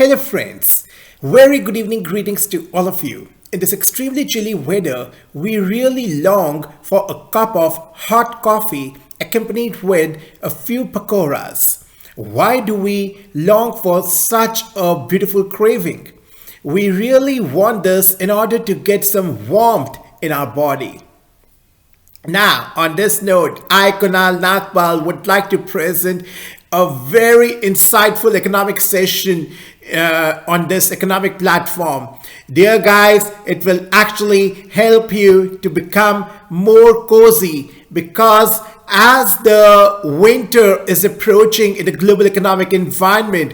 Hello friends, very good evening greetings to all of you. In this extremely chilly weather, we really long for a cup of hot coffee accompanied with a few pakoras. Why do we long for such a beautiful craving? We really want this in order to get some warmth in our body. Now, on this note, I, Kunal Nathpal, would like to present a very insightful economic session on this economic platform. Dear guys, it will actually help you to become more cozy because as the winter is approaching in the global economic environment,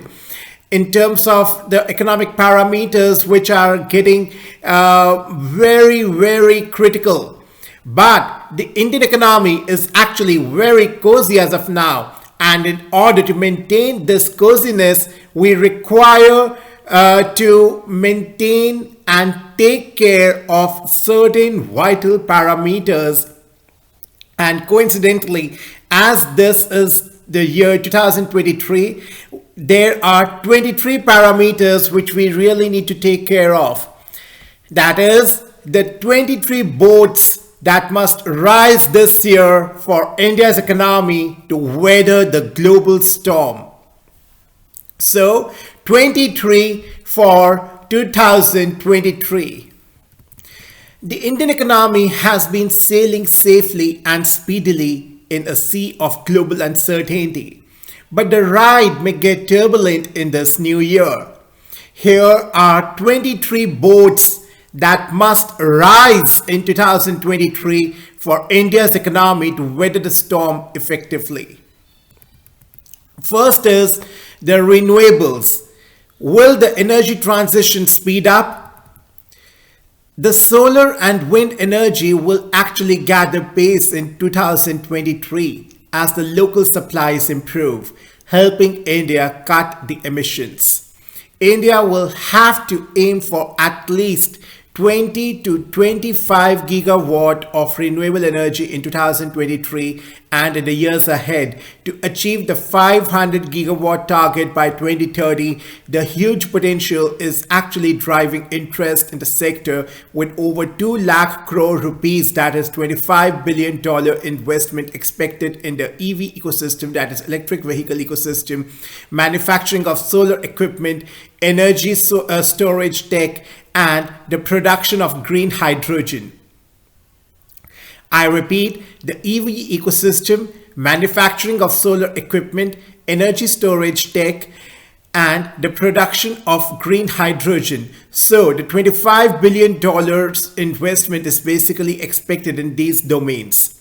in terms of the economic parameters which are getting very critical. But the Indian economy is actually very cozy as of now. And in order to maintain this coziness, we require to maintain and take care of certain vital parameters. And coincidentally, as this is the year 2023, there are 23 parameters which we really need to take care of. That is the 23 boats that must rise this year for India's economy to weather the global storm. So 23 for 2023. The Indian economy has been sailing safely and speedily in a sea of global uncertainty. But the ride may get turbulent in this new year. Here are 23 boats that must rise in 2023 for India's economy to weather the storm effectively. First is the renewables. Will the energy transition speed up? The solar and wind energy will actually gather pace in 2023 as the local supplies improve, helping India cut the emissions. India will have to aim for at least 20 to 25 gigawatt of renewable energy in 2023 and in the years ahead to achieve the 500 gigawatt target by 2030. The huge potential is actually driving interest in the sector with over 2 lakh crore rupees, that is $25 billion investment expected in the EV ecosystem, that is electric vehicle ecosystem, manufacturing of solar equipment, energy storage tech, and the production of green hydrogen. I repeat, the EV ecosystem, manufacturing of solar equipment, energy storage tech, and the production of green hydrogen. So the $25 billion investment is basically expected in these domains.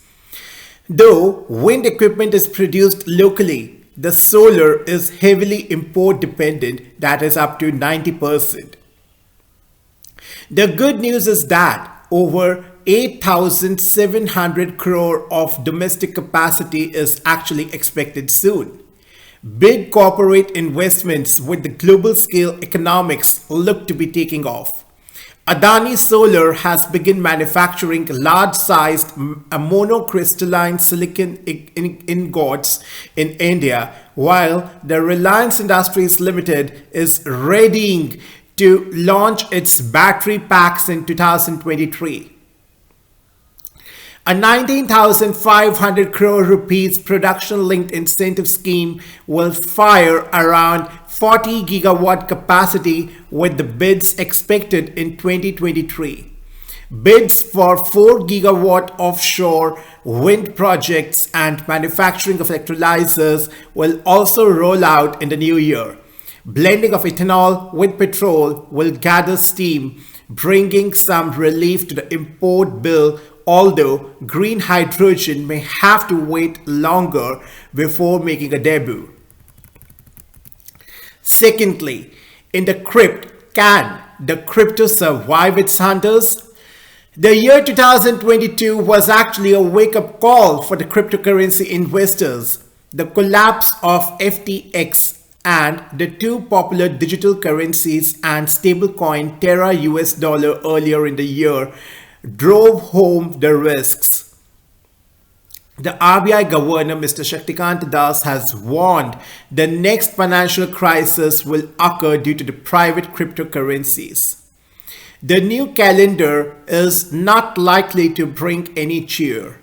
Though wind equipment is produced locally, the solar is heavily import dependent, that is up to 90%. The good news is that over 8,700 crore of domestic capacity is actually expected soon. Big corporate investments with the global scale economics look to be taking off. Adani Solar has begun manufacturing large-sized monocrystalline silicon ingots in India, while the Reliance Industries Limited is readying to launch its battery packs in 2023. A 19,500 crore rupees production-linked incentive scheme will fire around 40 gigawatt capacity with the bids expected in 2023. Bids for 4 gigawatt offshore wind projects and manufacturing of electrolyzers will also roll out in the new year. Blending of ethanol with petrol will gather steam, bringing some relief to the import bill, although green hydrogen may have to wait longer before making a debut. Secondly, in the Crypt, can the crypto survive its hunters? The year 2022 was actually a wake-up call for the cryptocurrency investors. The collapse of FTX and the two popular digital currencies and stablecoin Terra US dollar earlier in the year drove home the risks. The RBI governor, Mr. Shaktikant Das, has warned the next financial crisis will occur due to the private cryptocurrencies. The new calendar is not likely to bring any cheer.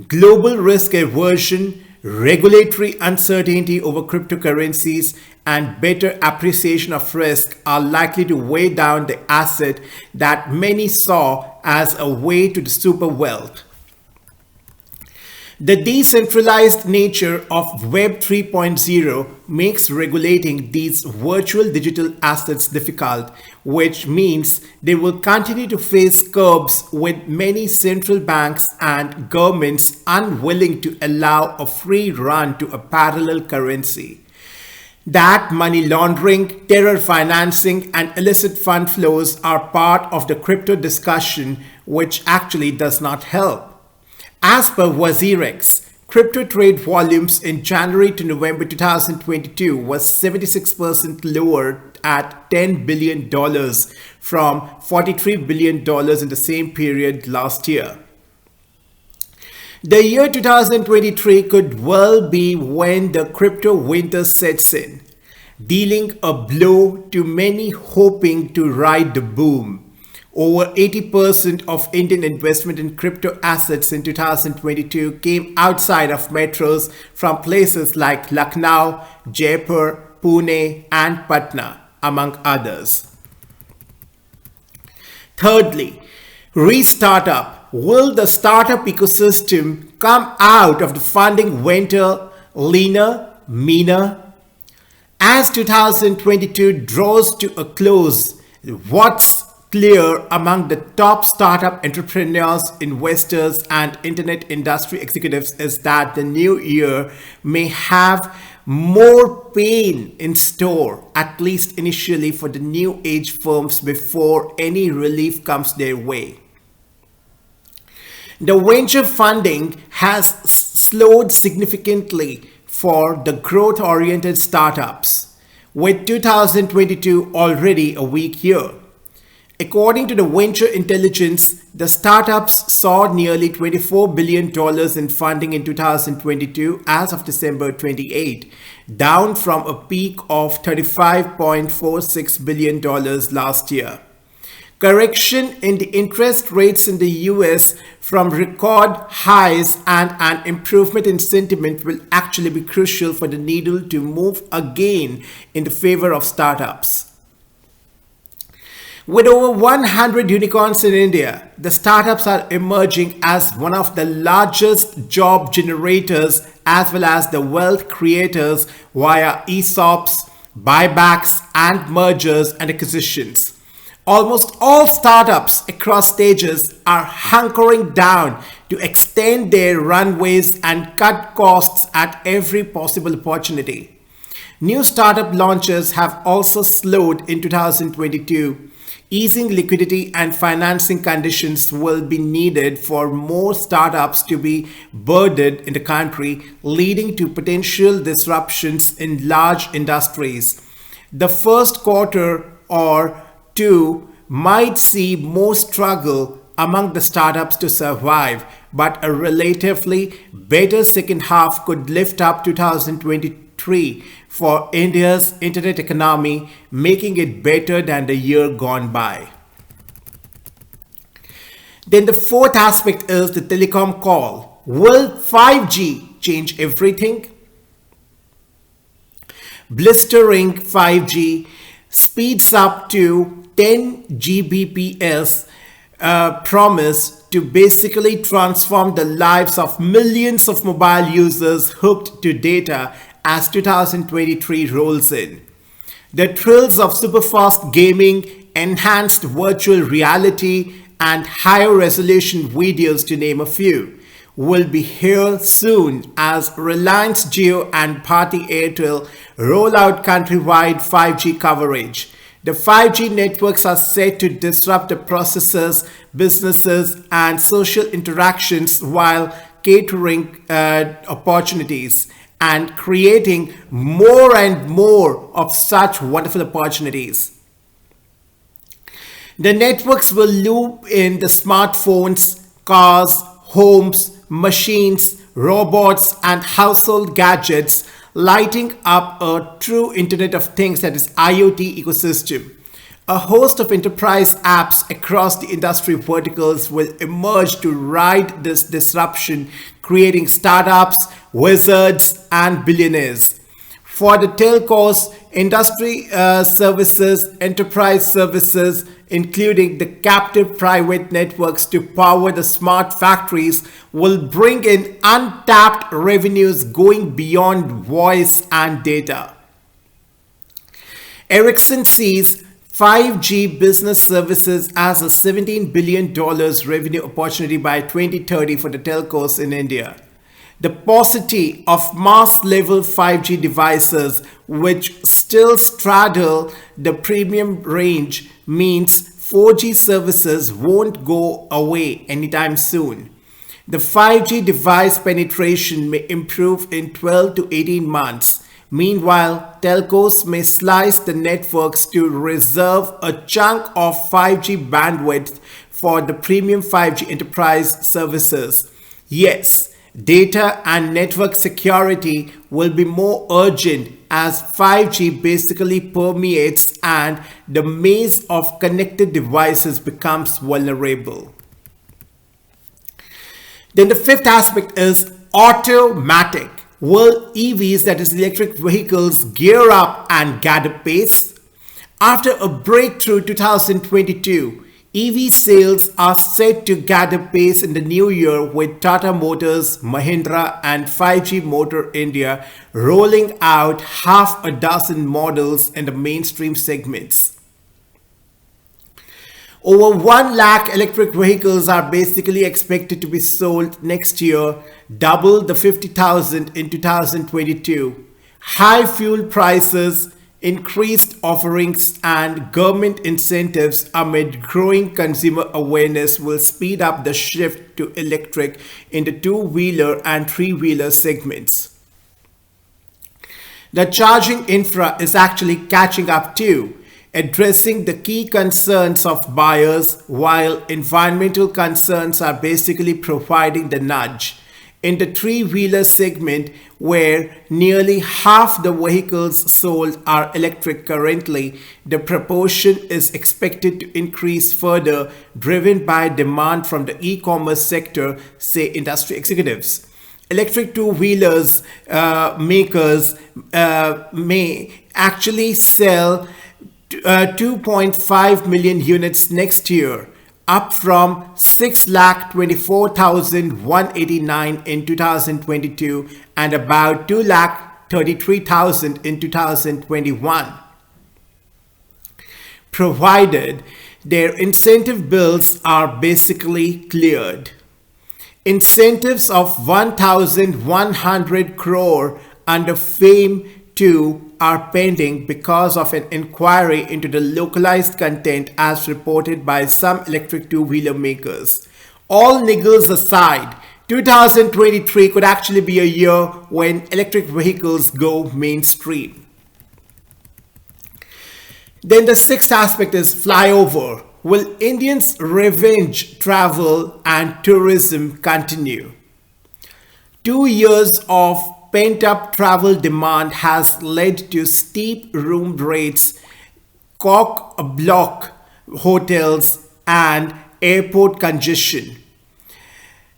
Global risk aversion, regulatory uncertainty over cryptocurrencies, and better appreciation of risk are likely to weigh down the asset that many saw as a way to the super wealth. The decentralized nature of Web 3.0 makes regulating these virtual digital assets difficult, which means they will continue to face curbs with many central banks and governments unwilling to allow a free run to a parallel currency. That money laundering, terror financing, and illicit fund flows are part of the crypto discussion, which actually does not help. As per WazirX, crypto trade volumes in January to November 2022 was 76% lower at $10 billion from $43 billion in the same period last year. The year 2023 could well be when the crypto winter sets in, dealing a blow to many hoping to ride the boom. Over 80% of Indian investment in crypto assets in 2022 came outside of metros from places like Lucknow, Jaipur, Pune, and Patna, among others. Thirdly, restartup. Will the startup ecosystem come out of the funding winter leaner, meaner? As 2022 draws to a close, what's clear among the top startup entrepreneurs, investors, and internet industry executives is that the new year may have more pain in store, at least initially, for the new age firms before any relief comes their way. The venture funding has slowed significantly for the growth-oriented startups, with 2022 already a weak year. According to the Venture Intelligence, the startups saw nearly $24 billion in funding in 2022 as of December 28, down from a peak of $35.46 billion last year. Correction in the interest rates in the US from record highs and an improvement in sentiment will actually be crucial for the needle to move again in the favor of startups. With over 100 unicorns in India, the startups are emerging as one of the largest job generators as well as the wealth creators via ESOPs, buybacks, and mergers and acquisitions. Almost all startups across stages are hunkering down to extend their runways and cut costs at every possible opportunity. New startup launches have also slowed in 2022. Easing liquidity and financing conditions will be needed for more startups to be burdened in the country, leading to potential disruptions in large industries. The first quarter or two might see more struggle among the startups to survive, but a relatively better second half could lift up 2023 for India's internet economy, making it better than the year gone by. Then the fourth aspect is the telecom call. Will 5G change everything? Blistering 5G speeds up to 10 Gbps promise to basically transform the lives of millions of mobile users hooked to data as 2023 rolls in. The thrills of superfast gaming, enhanced virtual reality, and higher resolution videos, to name a few, will be here soon as Reliance Jio and Bharti Airtel roll out countrywide 5G coverage. The 5G networks are set to disrupt the processes, businesses, and social interactions while catering opportunities and creating more and more of such wonderful opportunities. The networks will loop in the smartphones, cars, homes, machines, robots, and household gadgets, lighting up a true Internet of Things, that is IoT ecosystem. A host of enterprise apps across the industry verticals will emerge to ride this disruption, creating startups, wizards, and billionaires. For the telcos, industry services, enterprise services, including the captive private networks to power the smart factories, will bring in untapped revenues going beyond voice and data. Ericsson sees 5G business services as a $17 billion revenue opportunity by 2030 for the telcos in India. The paucity of mass-level 5G devices, which still straddle the premium range, means 4G services won't go away anytime soon. The 5G device penetration may improve in 12 to 18 months. Meanwhile, telcos may slice the networks to reserve a chunk of 5G bandwidth for the premium 5G enterprise services. Yes, data and network security will be more urgent as 5G basically permeates and the maze of connected devices becomes vulnerable. Then the fifth aspect is Auto-matic. Will EVs, that is electric vehicles, gear up and gather pace? After a breakthrough 2022, EV sales are set to gather pace in the new year with Tata Motors, Mahindra, and 5G Motor India rolling out half a dozen models in the mainstream segments. Over 1 lakh electric vehicles are basically expected to be sold next year, double the 50,000 in 2022. High fuel prices, increased offerings, and government incentives amid growing consumer awareness will speed up the shift to electric in the two-wheeler and three-wheeler segments. The charging infra is actually catching up too, addressing the key concerns of buyers, while environmental concerns are basically providing the nudge. In the three-wheeler segment, where nearly half the vehicles sold are electric currently, the proportion is expected to increase further, driven by demand from the e-commerce sector, say industry executives. Electric two-wheelers makers may actually sell 2.5 million units next year, up from 6,24,189 in 2022 and about 2,33,000 in 2021, provided their incentive bills are basically cleared. Incentives of 1,100 crore under FAME 2 are pending because of an inquiry into the localized content as reported by some electric two-wheeler makers. All niggles aside, 2023 could actually be a year when electric vehicles go mainstream. Then the sixth aspect is Flyover. Will Indians' revenge travel and tourism continue? 2 years of pent-up travel demand has led to steep room rates, cock-block hotels, and airport congestion.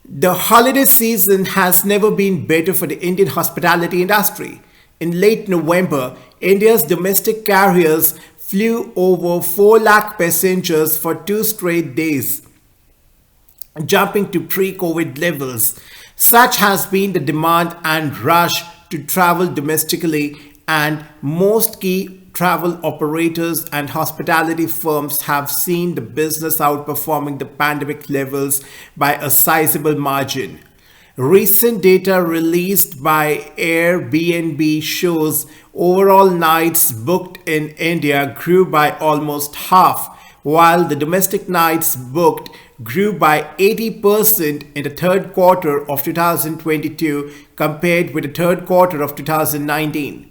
The holiday season has never been better for the Indian hospitality industry. In late November, India's domestic carriers flew over 4 lakh passengers for 2 straight days, jumping to pre-COVID levels. Such has been the demand and rush to travel domestically, and most key travel operators and hospitality firms have seen the business outperforming the pandemic levels by a sizable margin. Recent data released by Airbnb shows overall nights booked in India grew by almost half, while the domestic nights booked grew by 80% in the third quarter of 2022 compared with the third quarter of 2019.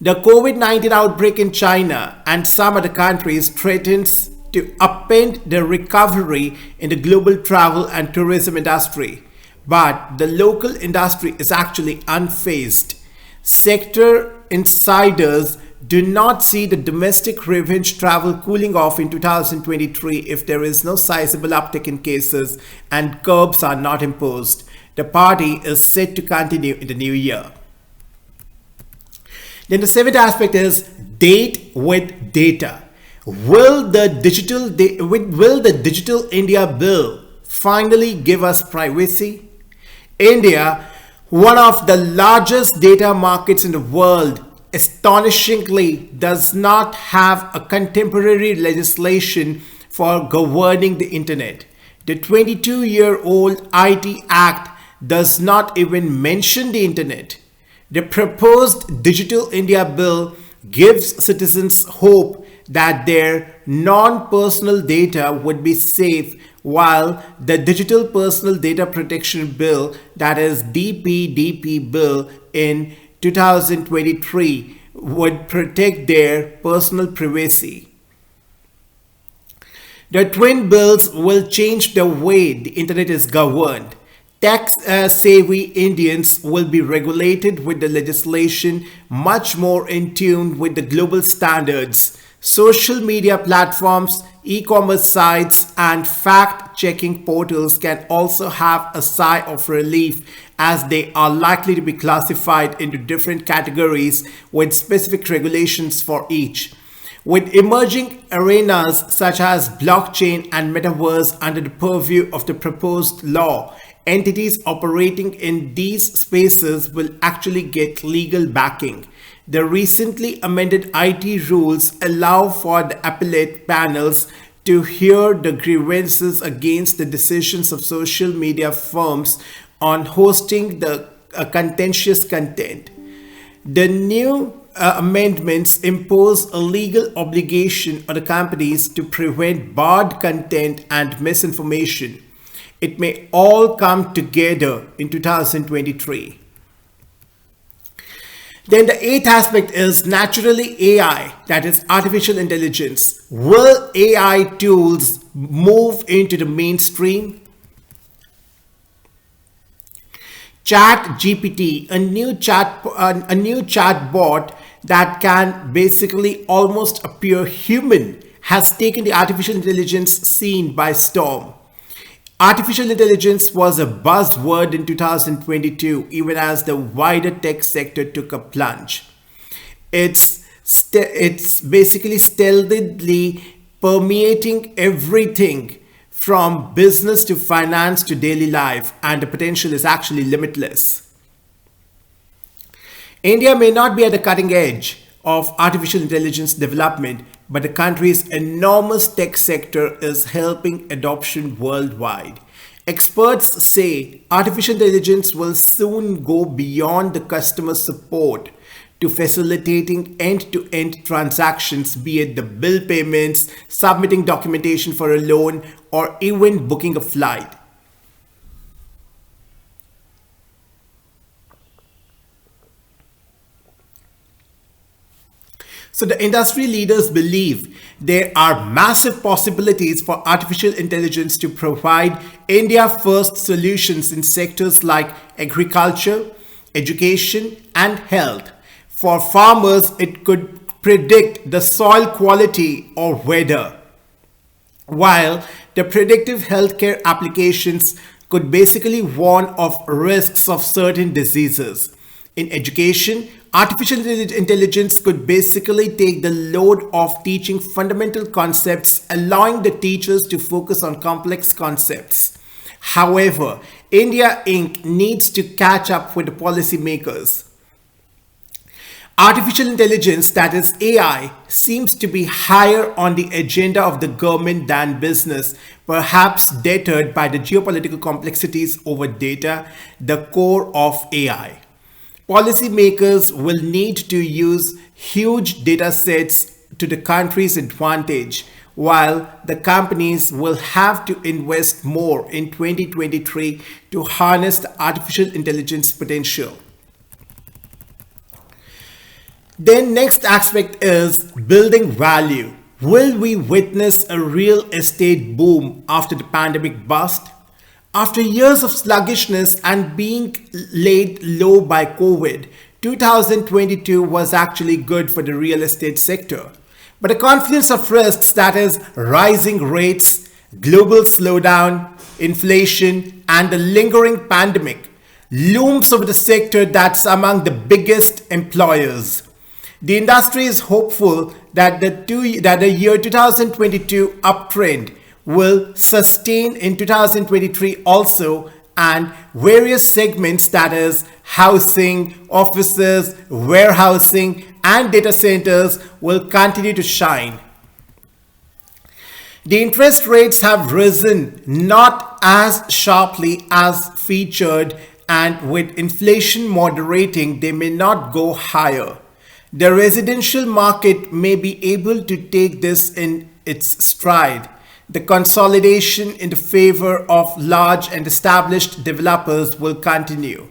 The COVID-19 outbreak in China and some other countries threatens to upend the recovery in the global travel and tourism industry. but the local industry is actually unfazed. Sector insiders do not see the domestic revenge travel cooling off in 2023 if there is no sizable uptick in cases and curbs are not imposed. The party is set to continue in the new year. Then the seventh aspect is date with data. Will the Digital India Bill finally give us privacy? India, one of the largest data markets in the world, astonishingly does not have a contemporary legislation for governing the internet. The 22-year-old IT Act does not even mention the internet. The proposed Digital India Bill gives citizens hope that their non-personal data would be safe, while the Digital Personal Data Protection Bill, that is DPDP Bill in 2023, would protect their personal privacy. The twin bills will change the way the internet is governed. Tech-savvy Indians will be regulated with the legislation much more in tune with the global standards. Social media platforms, e-commerce sites, and fact-checking portals can also have a sigh of relief, as they are likely to be classified into different categories with specific regulations for each. With emerging arenas such as blockchain and metaverse under the purview of the proposed law, entities operating in these spaces will actually get legal backing. The recently amended IT rules allow for the appellate panels to hear the grievances against the decisions of social media firms on hosting the contentious content. The new amendments impose a legal obligation on the companies to prevent barred content and misinformation. It may all come together in 2023. Then the eighth aspect is naturally AI, that is artificial intelligence. Will AI tools move into the mainstream? Chat GPT, a new chatbot that can basically almost appear human, has taken the artificial intelligence scene by storm. Artificial intelligence was a buzzword in 2022, even as the wider tech sector took a plunge. It's basically stealthily permeating everything from business to finance to daily life, and the potential is actually limitless. India may not be at the cutting edge of artificial intelligence development, but the country's enormous tech sector is helping adoption worldwide. Experts say artificial intelligence will soon go beyond the customer support to facilitating end-to-end transactions, be it the bill payments, submitting documentation for a loan, or even booking a flight. So the industry leaders believe there are massive possibilities for artificial intelligence to provide India-first solutions in sectors like agriculture, education, and health. For farmers, it could predict the soil quality or weather, while the predictive healthcare applications could basically warn of risks of certain diseases. In education, artificial intelligence could basically take the load of teaching fundamental concepts, allowing the teachers to focus on complex concepts. However, India Inc. needs to catch up with the policymakers. Artificial intelligence, that is AI, seems to be higher on the agenda of the government than business, perhaps deterred by the geopolitical complexities over data, the core of AI. Policymakers will need to use huge data sets to the country's advantage, while the companies will have to invest more in 2023 to harness the artificial intelligence potential. Then next aspect is building value. Will we witness a real estate boom after the pandemic bust? After years of sluggishness and being laid low by COVID, 2022 was actually good for the real estate sector. But a confluence of risks, that is rising rates, global slowdown, inflation, and the lingering pandemic, looms over the sector that's among the biggest employers. The industry is hopeful that the year 2022 uptrend will sustain in 2023 also, and various segments, that is housing, offices, warehousing, and data centers will continue to shine. The interest rates have risen not as sharply as featured, and with inflation moderating, they may not go higher. The residential market may be able to take this in its stride. The consolidation in the favor of large and established developers will continue.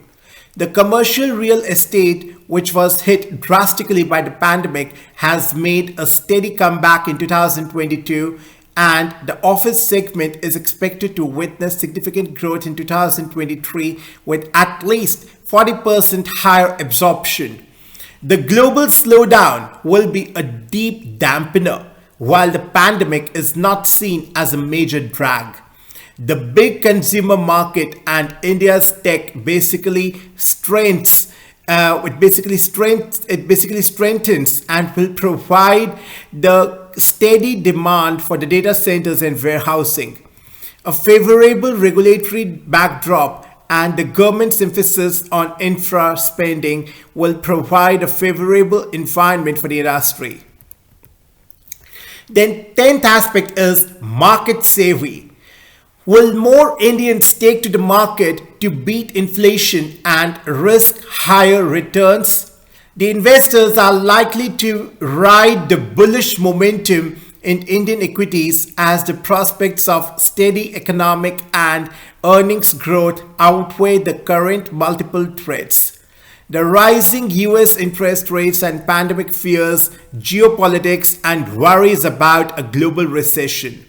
The commercial real estate, which was hit drastically by the pandemic, has made a steady comeback in 2022, and the office segment is expected to witness significant growth in 2023 with at least 40% higher absorption. The global slowdown will be a deep dampener, while the pandemic is not seen as a major drag. The big consumer market and India's tech basically strengthens and will provide the steady demand for the data centers and warehousing. A favorable regulatory backdrop and the government's emphasis on infra spending will provide a favorable environment for the industry. Then 10th aspect is market savvy. Will more Indians take to the market to beat inflation and risk higher returns? The investors are likely to ride the bullish momentum in Indian equities as the prospects of steady economic and earnings growth outweigh the current multiple threats. The rising US interest rates and pandemic fears, geopolitics, and worries about a global recession.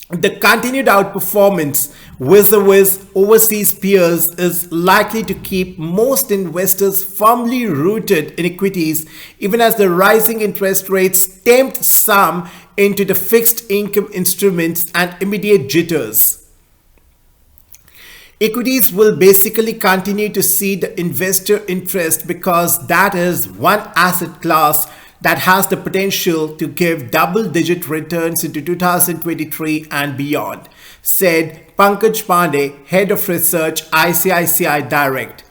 The continued outperformance vis-a-vis overseas peers is likely to keep most investors firmly rooted in equities, even as the rising interest rates tempt some into the fixed income instruments and immediate jitters. Equities will basically continue to see the investor interest because that is one asset class that has the potential to give double-digit returns into 2023 and beyond, said Pankaj Pandey, Head of Research, ICICI Direct.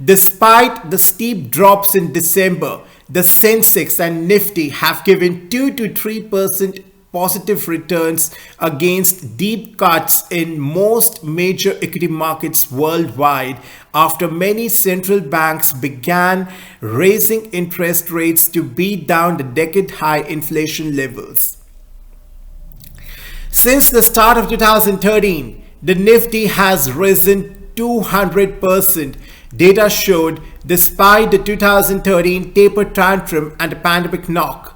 Despite the steep drops in December, the Sensex and Nifty have given 2 to 3% positive returns against deep cuts in most major equity markets worldwide after many central banks began raising interest rates to beat down the decade-high inflation levels. Since the start of 2013, the Nifty has risen 200%, data showed, despite the 2013 taper tantrum and the pandemic knock.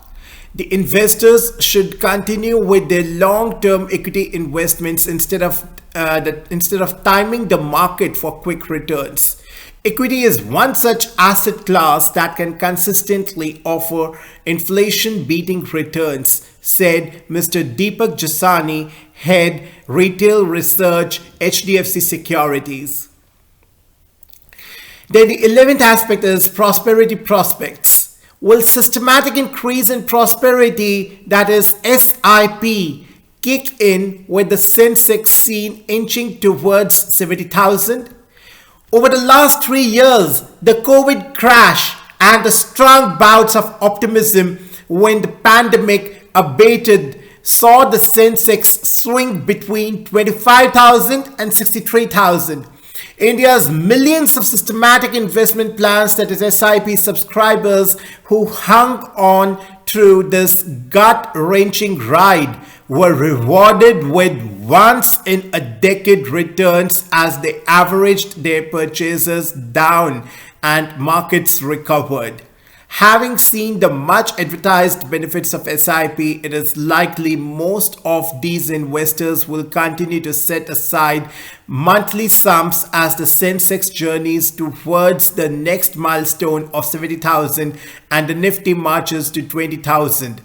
The investors should continue with their long-term equity investments instead of timing the market for quick returns. Equity is one such asset class that can consistently offer inflation-beating returns, said Mr. Deepak Jasani, Head, Retail Research, HDFC Securities. Then the 11th aspect is prosperity prospects. Will systematic increase in prosperity, that is SIP, kick in with the Sensex seen inching towards 70,000? Over the last 3 years, the COVID crash and the strong bouts of optimism when the pandemic abated saw the Sensex swing between 25,000 and 63,000. India's millions of systematic investment plans, that is SIP subscribers who hung on through this gut-wrenching ride, were rewarded with once-in-a-decade returns as they averaged their purchases down and markets recovered. Having seen the much advertised benefits of SIP, it is likely most of these investors will continue to set aside monthly sums as the Sensex journeys towards the next milestone of 70,000 and the Nifty marches to 20,000.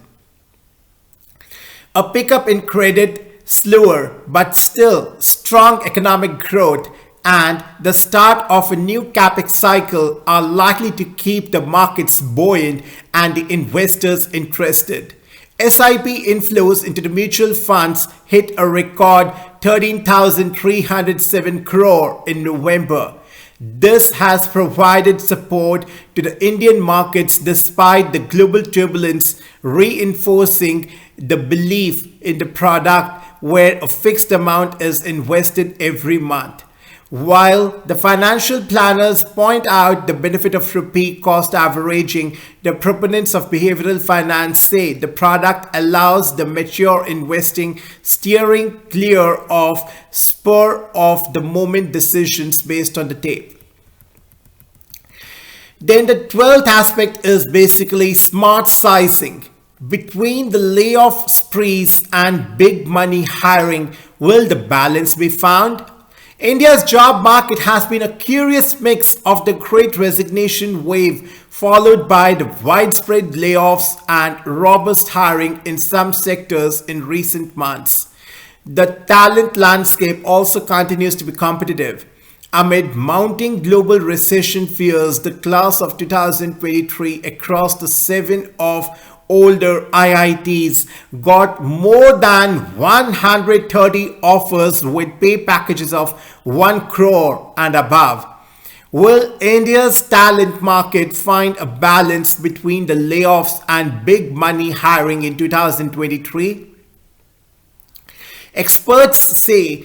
A pickup in credit, slower but still strong economic growth, and the start of a new capex cycle are likely to keep the markets buoyant and the investors interested. SIP inflows into the mutual funds hit a record 13,307 crore in November. This has provided support to the Indian markets despite the global turbulence, reinforcing the belief in the product where a fixed amount is invested every month. While the financial planners point out the benefit of rupee cost averaging, the proponents of behavioral finance say the product allows the mature investing, steering clear of spur of the moment decisions based on the tape. Then the 12th aspect is basically smart sizing. Between the layoff sprees and big money hiring, will the balance be found? India's job market has been a curious mix of the great resignation wave followed by the widespread layoffs and robust hiring in some sectors in recent months. The talent landscape also continues to be competitive. Amid mounting global recession fears, the class of 2023 across the 7 of older IITs got more than 130 offers with pay packages of 1 crore and above. Will India's talent market find a balance between the layoffs and big money hiring in 2023? Experts say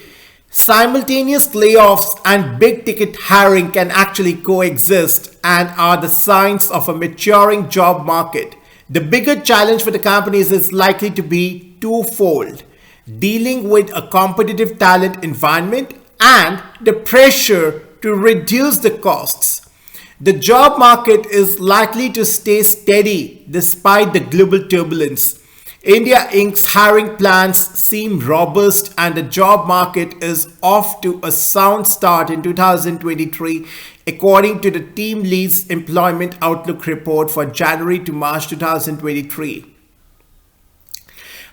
simultaneous layoffs and big ticket hiring can actually coexist and are the signs of a maturing job market. The bigger challenge for the companies is likely to be twofold: dealing with a competitive talent environment and the pressure to reduce the costs. The job market is likely to stay steady despite the global turbulence. India Inc.'s hiring plans seem robust and the job market is off to a sound start in 2023, according to the Team Leads Employment Outlook report for January to March 2023.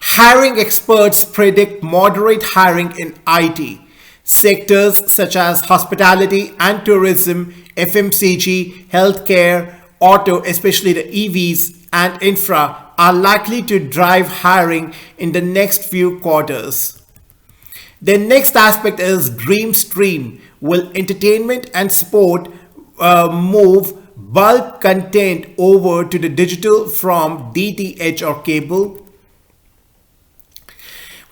Hiring experts predict moderate hiring in IT. Sectors such as hospitality and tourism, FMCG, healthcare, auto, especially the EVs, and infra are likely to drive hiring in the next few quarters. The next aspect is Dream Stream. Will entertainment and sport move bulk content over to the digital from DTH or cable?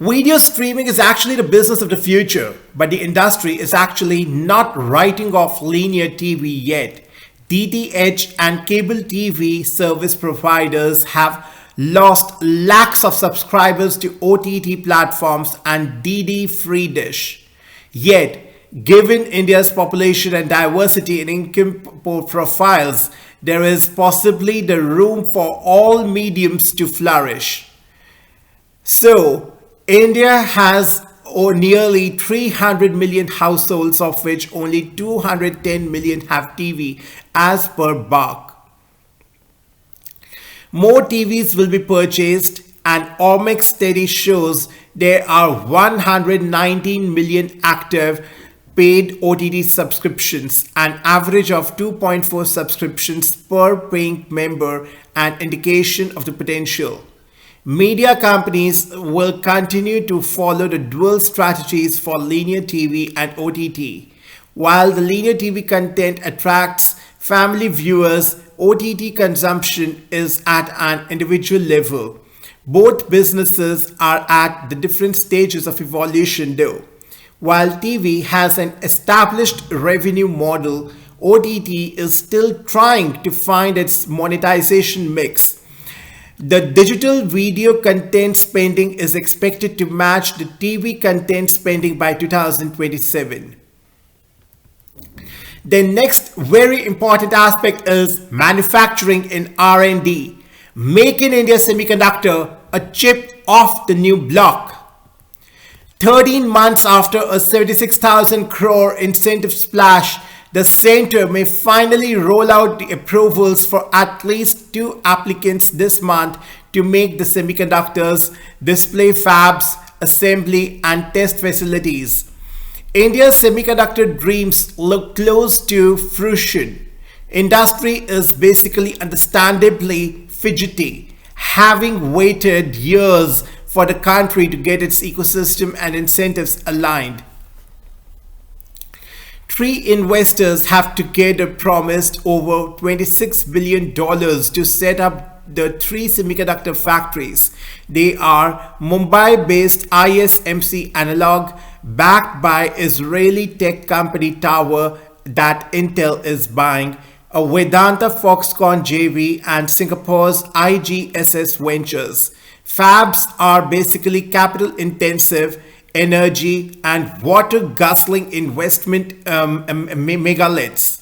Video streaming is actually the business of the future, but the industry is actually not writing off linear TV yet. DTH and cable TV service providers have lost lakhs of subscribers to OTT platforms and DD free dish. Yet, given India's population and diversity in income profiles, there is possibly the room for all mediums to flourish. So, India has nearly 300 million households, of which only 210 million have TV as per BARC. More TVs will be purchased, and Omex study shows there are 119 million active paid OTT subscriptions, an average of 2.4 subscriptions per paying member, an indication of the potential. Media companies will continue to follow the dual strategies for linear TV and OTT. While the linear TV content attracts family viewers, OTT consumption is at an individual level. Both businesses are at the different stages of evolution though. While TV has an established revenue model, OTT is still trying to find its monetization mix. The digital video content spending is expected to match the TV content spending by 2027. The next very important aspect is manufacturing in R&D. Make in India Semiconductor a chip off the new block. 13 months after a 76,000 crore incentive splash, the center may finally roll out the approvals for at least 2 applicants this month to make the semiconductors, display fabs, assembly and test facilities. India's semiconductor dreams look close to fruition. Industry is basically understandably fidgety, having waited years for the country to get its ecosystem and incentives aligned. 3 investors have together promised over $26 billion to set up the 3 semiconductor factories. They are Mumbai-based ISMC Analog, backed by Israeli tech company Tower that Intel is buying, a Vedanta Foxconn JV, and Singapore's IGSS Ventures. Fabs are basically capital intensive, energy and water guzzling investment megaliths.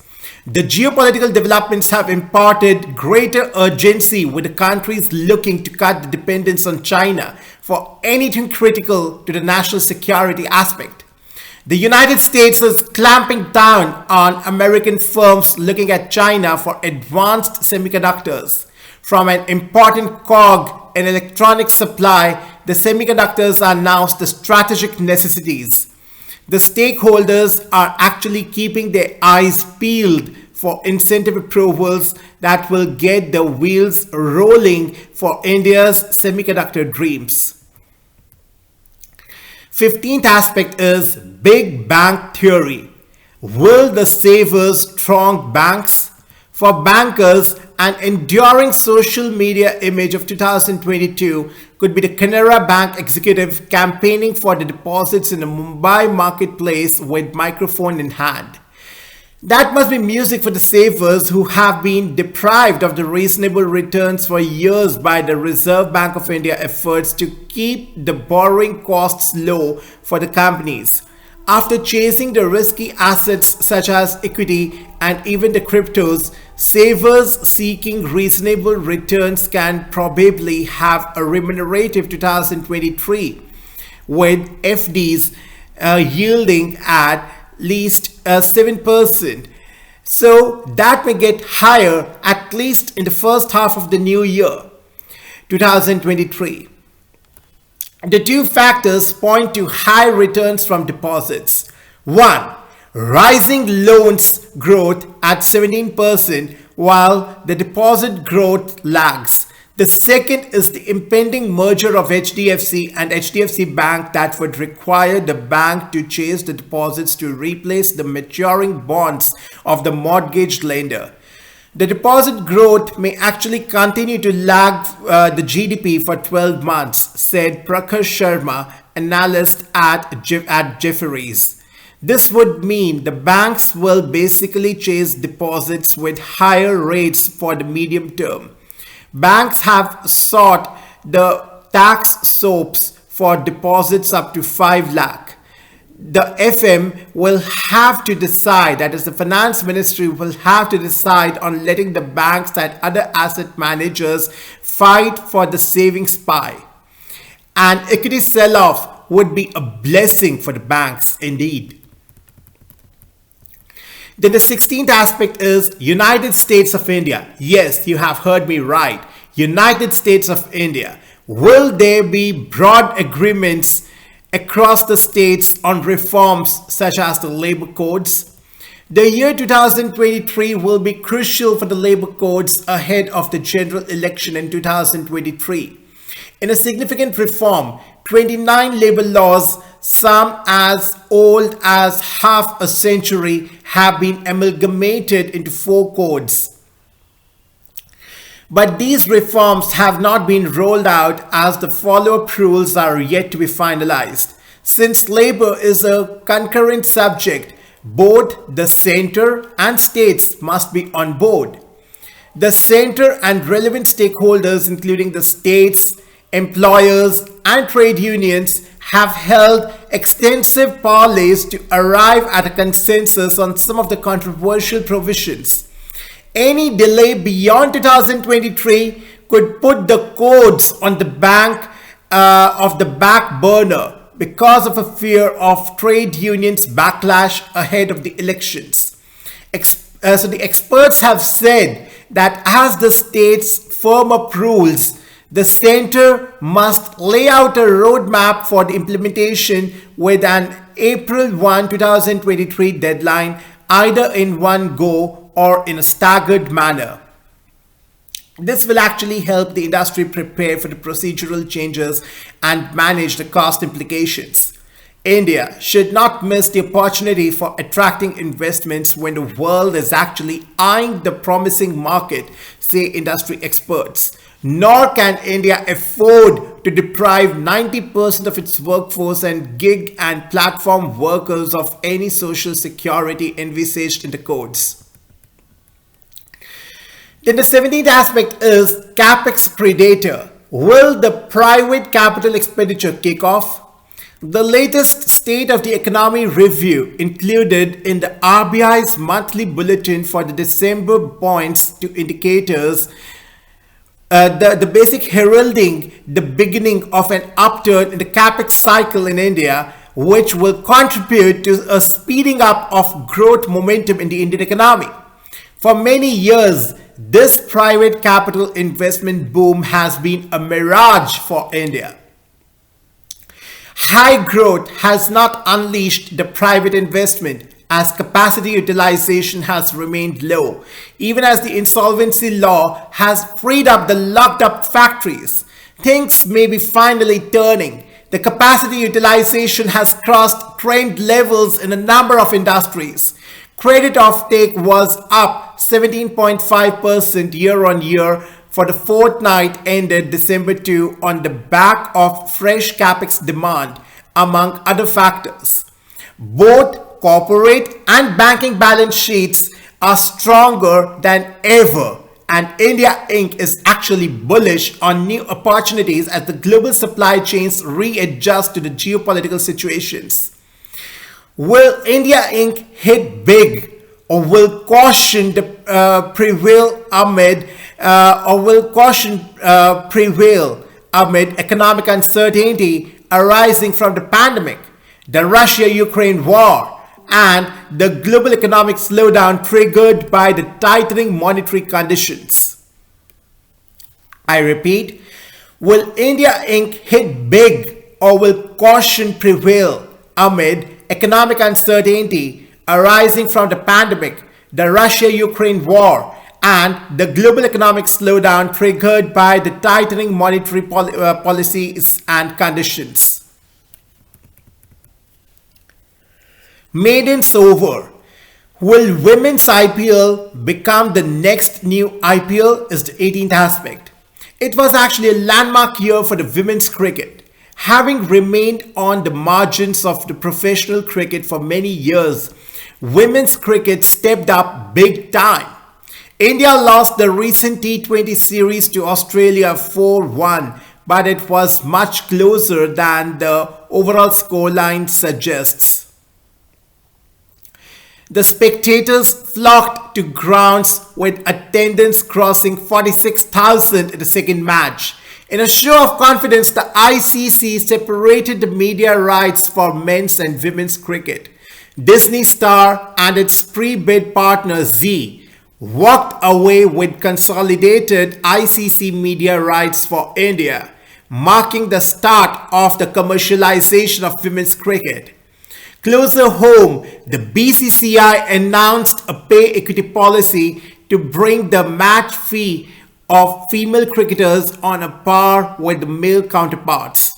The geopolitical developments have imparted greater urgency, with the countries looking to cut the dependence on China for anything critical to the national security aspect. The United States is clamping down on American firms looking at China for advanced semiconductors. From an important cog in electronic supply, the semiconductors are now the strategic necessities. The stakeholders are actually keeping their eyes peeled for incentive approvals that will get the wheels rolling for India's semiconductor dreams. 15th aspect is Big Bang Theory. Will the savers strong banks? For bankers, an enduring social media image of 2022 could be the Canara Bank executive campaigning for the deposits in the Mumbai marketplace with microphone in hand. That must be music for the savers who have been deprived of the reasonable returns for years by the Reserve Bank of India efforts to keep the borrowing costs low for the companies. After chasing the risky assets such as equity and even the cryptos, savers seeking reasonable returns can probably have a remunerative 2023, with FDs yielding at least 7%. So that may get higher at least in the first half of the new year, 2023. The 2 factors point to high returns from deposits. 1. Rising loans growth at 17% while the deposit growth lags. The second is the impending merger of HDFC and HDFC Bank that would require the bank to chase the deposits to replace the maturing bonds of the mortgage lender. The deposit growth may actually continue to lag the GDP for 12 months, said Prakhar Sharma, analyst at Jefferies. This would mean the banks will basically chase deposits with higher rates for the medium term. Banks have sought the tax soaps for deposits up to 5 lakh. The FM will have to decide, that is the finance ministry will have to decide on letting the banks and other asset managers fight for the savings pie. An equity sell-off would be a blessing for the banks indeed. Then the 16th aspect is United States of India. Yes, you have heard me right. United States of India. Will there be broad agreements across the states on reforms such as the labor codes? The year 2023 will be crucial for the labor codes ahead of the general election in 2023. In a significant reform, 29 labor laws, some as old as half a century, have been amalgamated into 4 codes. But these reforms have not been rolled out as the follow-up rules are yet to be finalized. Since labor is a concurrent subject, both the center and states must be on board. The center and relevant stakeholders, including the states, employers and trade unions, have held extensive parleys to arrive at a consensus on some of the controversial provisions. Any delay beyond 2023 could put the codes on the bank of the back burner because of a fear of trade unions' backlash ahead of the elections. So the experts have said that as the states firm up rules, the center must lay out a roadmap for the implementation with an April 1, 2023 deadline, either in one go or in a staggered manner. This will actually help the industry prepare for the procedural changes and manage the cost implications. India should not miss the opportunity for attracting investments when the world is actually eyeing the promising market, say industry experts. Nor can India afford to deprive 90% of its workforce and gig and platform workers of any social security envisaged in the codes. Then the 17th aspect is capex predator. Will the private capital expenditure kick off? The latest State of the Economy review included in the RBI's monthly bulletin for the December points to indicators the basic heralding the beginning of an upturn in the capex cycle in India, which will contribute to a speeding up of growth momentum in the Indian economy. For many years, this private capital investment boom has been a mirage for India. High growth has not unleashed the private investment as capacity utilization has remained low, even as the insolvency law has freed up the locked up factories. Things may be finally turning. The capacity utilization has crossed trend levels in a number of industries. Credit offtake was up 17.5% year on year for the fortnight ended December 2 on the back of fresh capex demand, among other factors. Both corporate and banking balance sheets are stronger than ever, and India Inc. is actually bullish on new opportunities as the global supply chains readjust to the geopolitical situations. Will India Inc. hit big, or will caution prevail amid economic uncertainty arising from the pandemic, the Russia-Ukraine war, and the global economic slowdown triggered by the tightening monetary conditions? I repeat, will India Inc. hit big, or will caution prevail amid economic uncertainty arising from the pandemic, the Russia-Ukraine war, and the global economic slowdown triggered by the tightening monetary policies and conditions? Maidens over. Will women's IPL become the next new IPL is the 18th aspect. It was actually a landmark year for the women's cricket. Having remained on the margins of the professional cricket for many years, women's cricket stepped up big time. India lost the recent T20 series to Australia 4-1, but it was much closer than the overall scoreline suggests. The spectators flocked to grounds with attendance crossing 46,000 in the second match. In a show of confidence, the ICC separated the media rights for men's and women's cricket. Disney Star and its pre-bid partner Zee walked away with consolidated ICC media rights for India, marking the start of the commercialization of women's cricket. Closer home, the BCCI announced a pay equity policy to bring the match fee of female cricketers on a par with the male counterparts.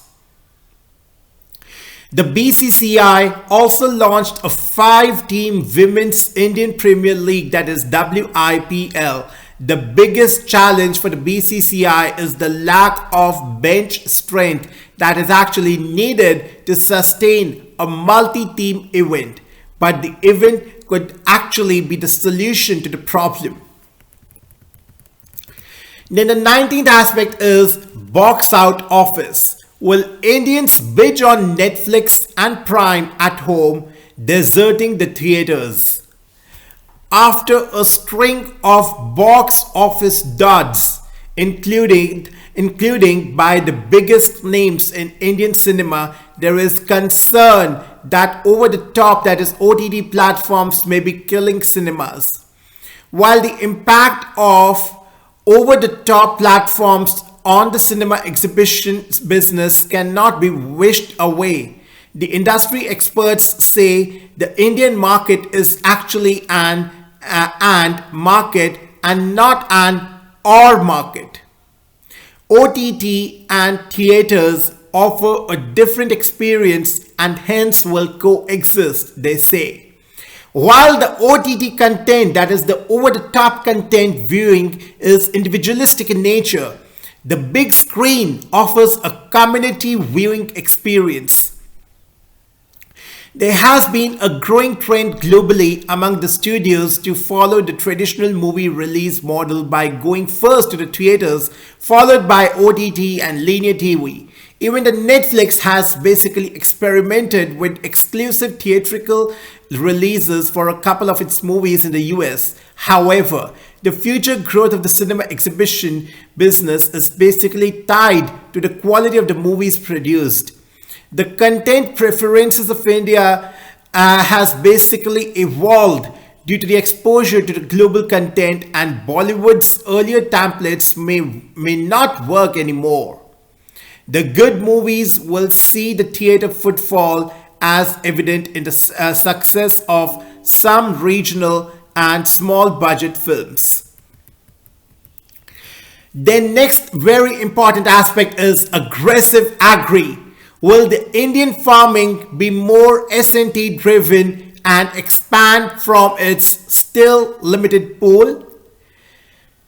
The BCCI also launched a 5-team Women's Indian Premier League, that is WIPL. The biggest challenge for the BCCI is the lack of bench strength that is actually needed to sustain a multi-team event. But the event could actually be the solution to the problem. Then the 19th aspect is box out office. Will Indians binge on Netflix and Prime at home, deserting the theaters? After a string of box office duds, including by the biggest names in Indian cinema, there is concern that over the top, that is OTT platforms, may be killing cinemas. While the impact of over the top platforms on the cinema exhibition business cannot be wished away, the industry experts say the Indian market is actually an and market and not an or market. OTT and theaters offer a different experience and hence will coexist, they say. While the OTT content, that is the over-the-top content viewing, is individualistic in nature, the big screen offers a community viewing experience. There has been a growing trend globally among the studios to follow the traditional movie release model by going first to the theaters, followed by OTT and linear TV. Even the Netflix has basically experimented with exclusive theatrical releases for a couple of its movies in the US. However, the future growth of the cinema exhibition business is basically tied to the quality of the movies produced. The content preferences of India has basically evolved due to the exposure to the global content, and Bollywood's earlier templates may not work anymore. The good movies will see the theater footfall as evident in the success of some regional and small budget films. Then next very important aspect is aggressive agri. Will the Indian farming be more S&T driven and expand from its still limited pool?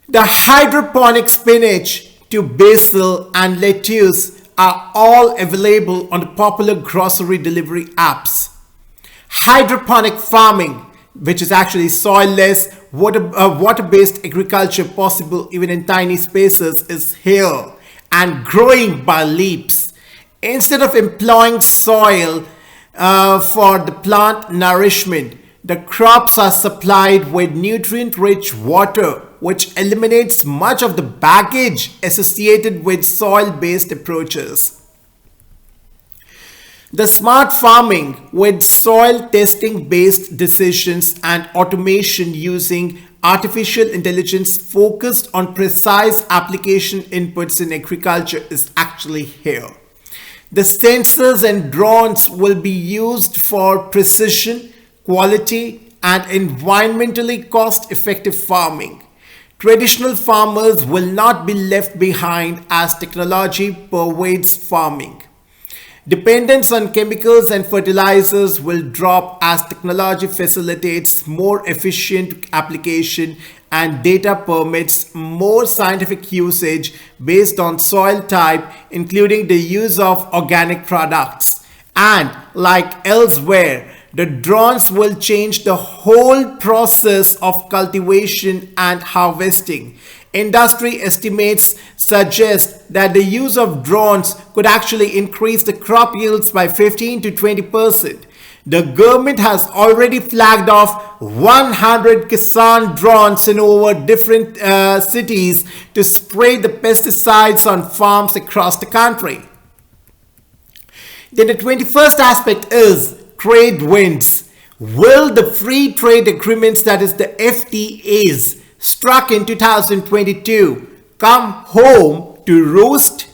The hydroponic spinach to basil and lettuce are all available on the popular grocery delivery apps. Hydroponic farming, which is actually soil-less, water-based agriculture possible even in tiny spaces, is here and growing by leaps. Instead of employing soil for the plant nourishment, the crops are supplied with nutrient-rich water, which eliminates much of the baggage associated with soil-based approaches. The smart farming with soil testing based decisions and automation using artificial intelligence focused on precise application inputs in agriculture is actually here. The sensors and drones will be used for precision, quality, and environmentally cost-effective farming. Traditional farmers will not be left behind as technology pervades farming. Dependence on chemicals and fertilizers will drop as technology facilitates more efficient application and data permits more scientific usage based on soil type, including the use of organic products. And like elsewhere, the drones will change the whole process of cultivation and harvesting. Industry estimates suggest that the use of drones could actually increase the crop yields by 15 to 20%. The government has already flagged off 100 Kisan drones in over different cities to spray the pesticides on farms across the country. Then the 21st aspect is trade winds. Will the free trade agreements, that is the FTAs, struck in 2022 come home to roost?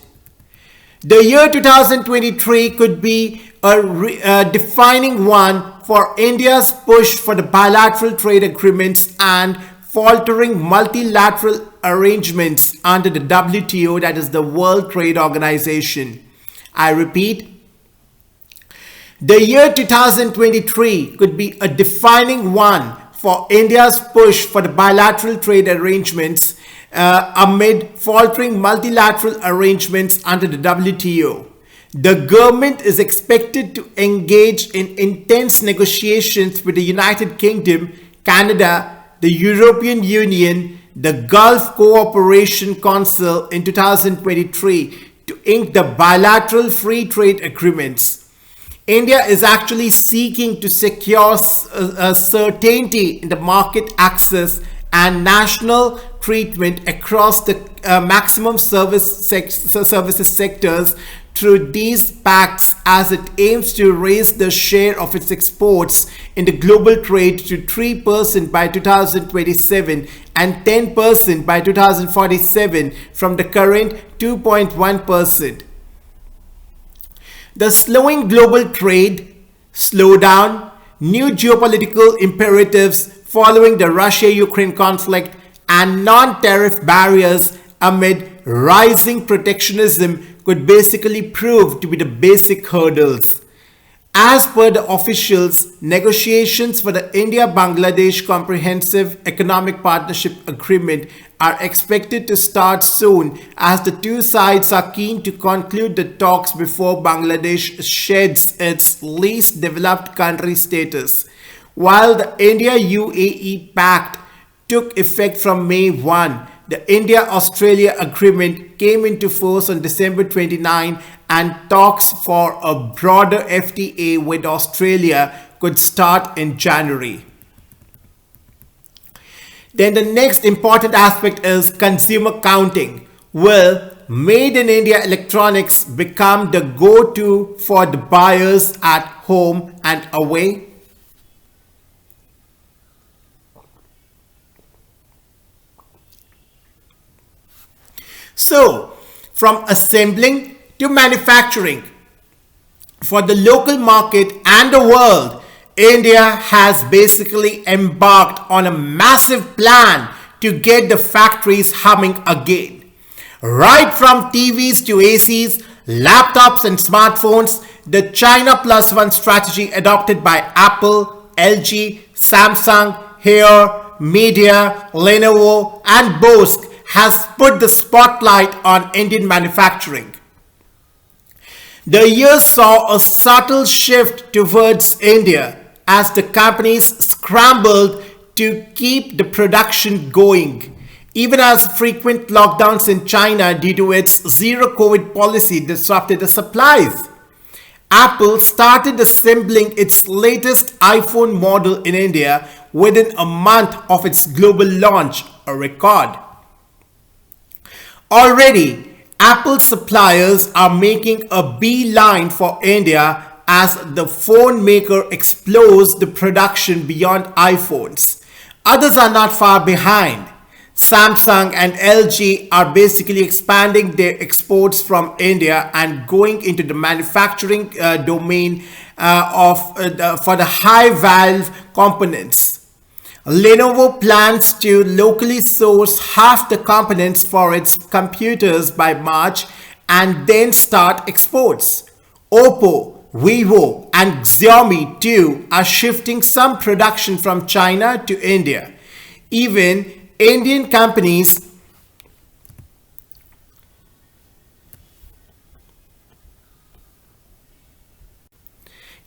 The year 2023 could be a defining one for India's push for the bilateral trade agreements and faltering multilateral arrangements under the WTO, that is the World Trade Organization. I repeat, the year 2023 could be a defining one for India's push for the bilateral trade arrangements amid faltering multilateral arrangements under the WTO. The government is expected to engage in intense negotiations with the United Kingdom, Canada, the European Union, the Gulf Cooperation Council in 2023 to ink the bilateral free trade agreements. India is actually seeking to secure certainty in the market access and national treatment across the maximum services sectors through these pacts, as it aims to raise the share of its exports in the global trade to 3% by 2027 and 10% by 2047 from the current 2.1%. The slowing global trade slowdown, new geopolitical imperatives following the Russia-Ukraine conflict, and non-tariff barriers amid rising protectionism could basically prove to be the basic hurdles. As per the officials, negotiations for the India-Bangladesh Comprehensive Economic Partnership Agreement are expected to start soon, as the two sides are keen to conclude the talks before Bangladesh sheds its least developed country status. While the India-UAE Pact took effect from May 1, the India-Australia Agreement came into force on December 29, and talks for a broader FTA with Australia could start in January. Then the next important aspect is consumer counting. Will Made in India electronics become the go-to for the buyers at home and away? So, from assembling to manufacturing, for the local market and the world, India has basically embarked on a massive plan to get the factories humming again. Right from TVs to ACs, laptops and smartphones, the China Plus One strategy adopted by Apple, LG, Samsung, Here, Media, Lenovo and Bose has put the spotlight on Indian manufacturing. The year saw a subtle shift towards India as the companies scrambled to keep the production going, even as frequent lockdowns in China due to its zero COVID policy disrupted the supplies. Apple started assembling its latest iPhone model in India within a month of its global launch, a record. Already, Apple suppliers are making a beeline for India as the phone maker explores the production beyond iPhones. Others are not far behind. Samsung and LG are basically expanding their exports from India and going into the manufacturing domain for the high valve components. Lenovo plans to locally source half the components for its computers by March and then start exports. Oppo, Vivo and Xiaomi too are shifting some production from China to India. Even Indian companies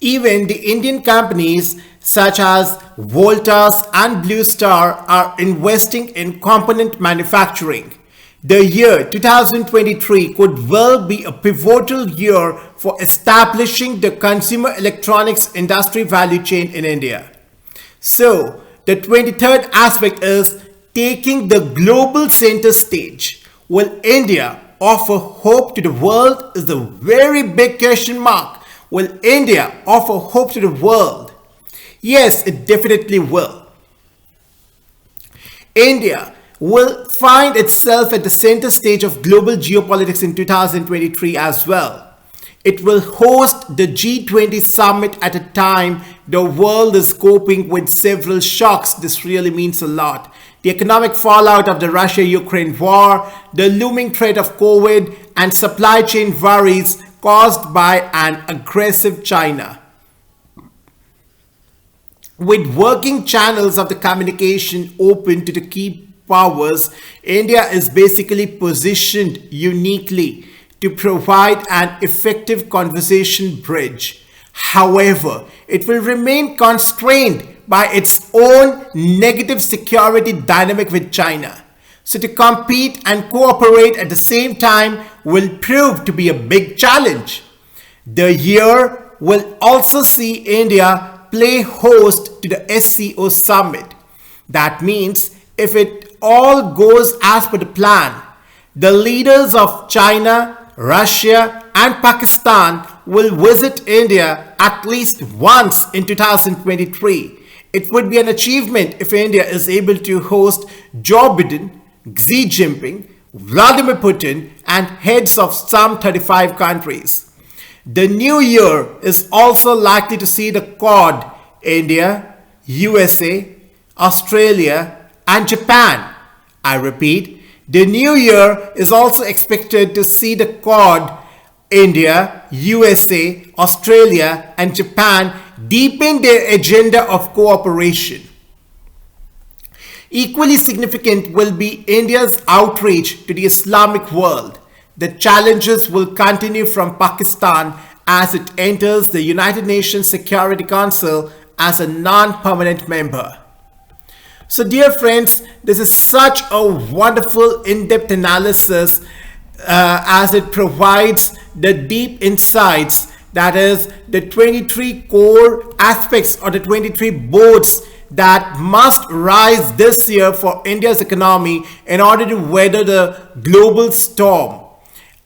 Even the Indian companies such as Voltas and Blue Star are investing in component manufacturing. The year 2023 could well be a pivotal year for establishing the consumer electronics industry value chain in India. So, the 23rd aspect is taking the global center stage. Will India offer hope to the world is a very big question mark. Will India offer hope to the world? Yes, it definitely will. India will find itself at the center stage of global geopolitics in 2023 as well. It will host the G20 summit at a time the world is coping with several shocks. This really means a lot. The economic fallout of the Russia-Ukraine war, the looming threat of COVID, and supply chain worries caused by an aggressive China. With working channels of the communication open to the key powers, India is basically positioned uniquely to provide an effective conversation bridge. However, it will remain constrained by its own negative security dynamic with China. So to compete and cooperate at the same time will prove to be a big challenge. The year will also see India play host to the SCO summit. That means if it all goes as per the plan, the leaders of China, Russia and Pakistan will visit India at least once in 2023. It would be an achievement if India is able to host Joe Biden, Xi Jinping, Vladimir Putin and heads of some 35 countries. The new year is also likely to see the Quad, India, USA, Australia and Japan. I repeat, the new year is also expected to see the Quad, India, USA, Australia and Japan deepen their agenda of cooperation. Equally significant will be India's outreach to the Islamic world. The challenges will continue from Pakistan as it enters the United Nations Security Council as a non-permanent member. So dear friends, this is such a wonderful in-depth analysis as it provides the deep insights, that is the 23 core aspects or the 23 boats that must rise this year for India's economy in order to weather the global storm.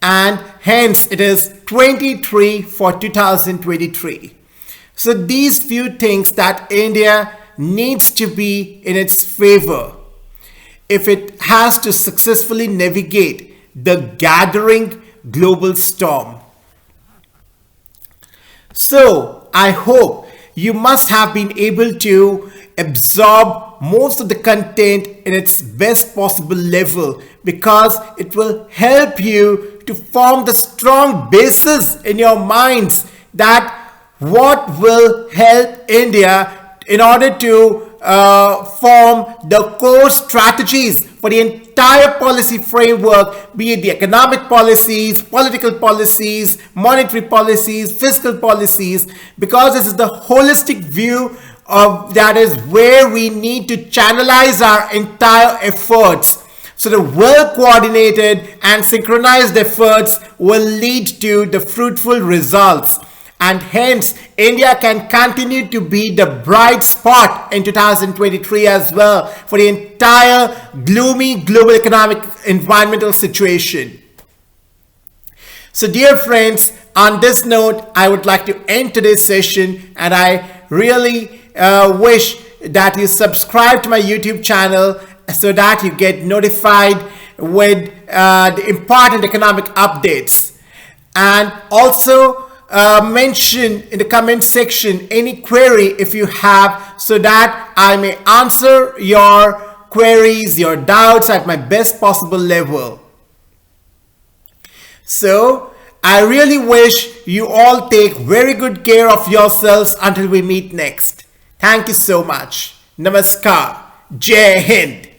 And hence it is 23 for 2023. So these few things that India needs to be in its favor if it has to successfully navigate the gathering global storm. So I hope you must have been able to absorb most of the content in its best possible level, because it will help you to form the strong basis in your minds that what will help India in order to form the core strategies for the entire policy framework, be it the economic policies, political policies, monetary policies, fiscal policies, because this is the holistic view of that is where we need to channelize our entire efforts. So the well coordinated and synchronized efforts will lead to the fruitful results. And hence, India can continue to be the bright spot in 2023 as well for the entire gloomy global economic environmental situation. So dear friends, on this note, I would like to end today's session, and I really wish that you subscribe to my YouTube channel so that you get notified with the important economic updates. And also mention in the comment section any query if you have, so that I may answer your queries, your doubts at my best possible level. So I really wish you all take very good care of yourselves until we meet next. Thank you so much. Namaskar. Jai Hind.